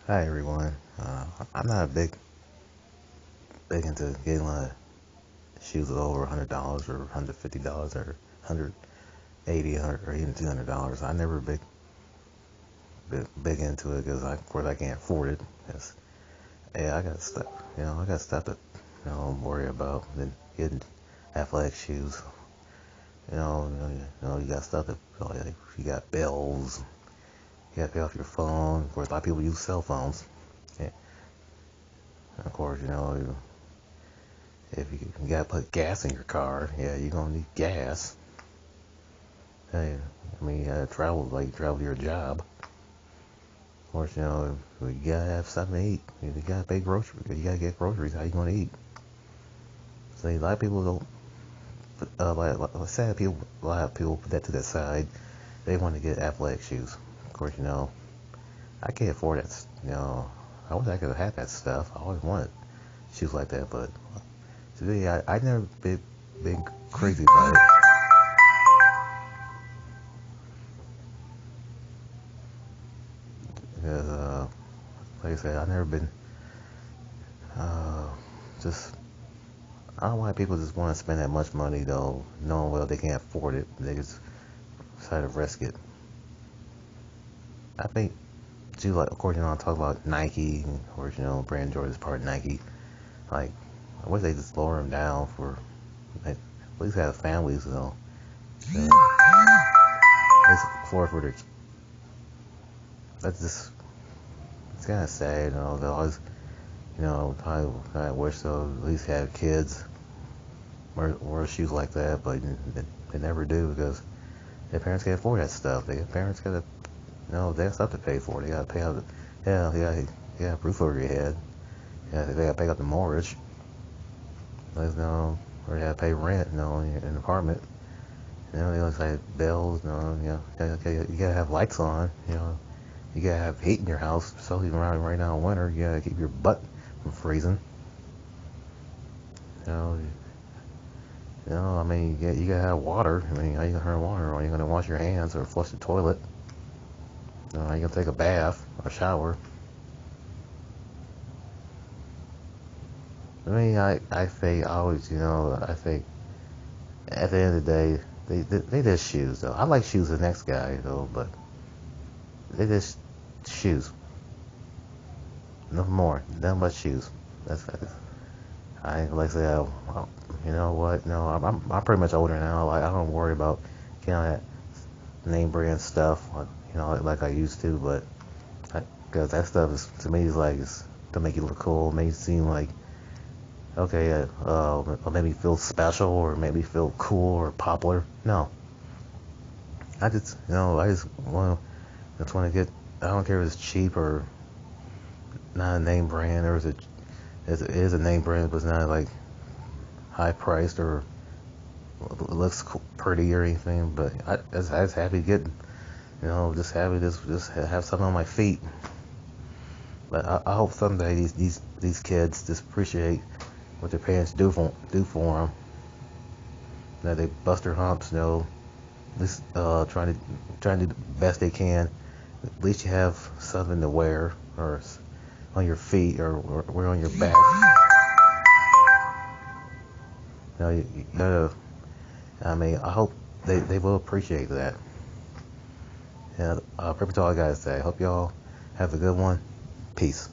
Hi everyone. I'm not big into getting like shoes with over $100 or $150 or 180, 100 or even $200. I never big into it because of course I can't afford it. 'Cause, yeah, I got stuff. I got stuff to worry about than getting athletic shoes. You got stuff that like, you got bills. You got to pay off your phone. Of course, a lot of people use cell phones. Yeah. Of course, if you gotta put gas in your car, yeah, you're gonna need gas. Hey, I mean, you gotta travel, like travel to your job. Of course, you gotta have something to eat. You gotta pay groceries. You gotta get groceries. How you gonna eat? So a lot of people don't. Sad people, a lot of people put that to the side. They want to get athletic shoes. Of course, I can't afford that. I wish I could have had that stuff. I always wanted shoes like that, but today I never been crazy about it. Because, like I said, I've never been, uh, just, I don't know why people just want to spend that much money though, knowing well they can't afford it. They just decide to risk it. I think, too, like, of course, I talk about Nike, or, Brand Jordan is part of Nike. Like, I wish they just lower them down for, like, at least have families, at least for their, that's just, it's kind of sad, they always, I wish they'll at least have kids wear shoes like that, but they never do because their parents can't afford that stuff. Their parents gotta, they have stuff to pay for. They gotta pay out, they got a roof over your head. Yeah, they gotta pay out the mortgage. Or they gotta pay rent, in an apartment. They always have bills, you gotta have lights on, you gotta have heat in your house, especially right now in winter. You gotta keep your butt from freezing. You know, I mean, you gotta have water. I mean, how you gonna turn water on? You gonna wash your hands or flush the toilet? How you gonna take a bath or shower? I mean, I think at the end of the day, they just shoes though. I like shoes the next guy though, but they just shoes, nothing more, nothing but shoes. That's I ain't like I say, you know what? No, I'm pretty much older now. Like I don't worry about that name brand stuff, like I used to. But because that stuff is to me is like it's to make you look cool, make you seem like okay, or make me feel special, or make me feel cool or popular. No, I just want to get. I don't care if it's cheap or not a name brand, or it is a name brand, but it's not like high priced or it looks pretty or anything. But I just happy getting, just happy just have something on my feet. But I hope someday these kids just appreciate what their parents do for them. That they bust their humps, just trying to do the best they can. At least you have something to wear or on your feet or wear on your back. You gotta. I mean, I hope they will appreciate that. And pretty much all I gotta say. I hope y'all have a good one. Peace.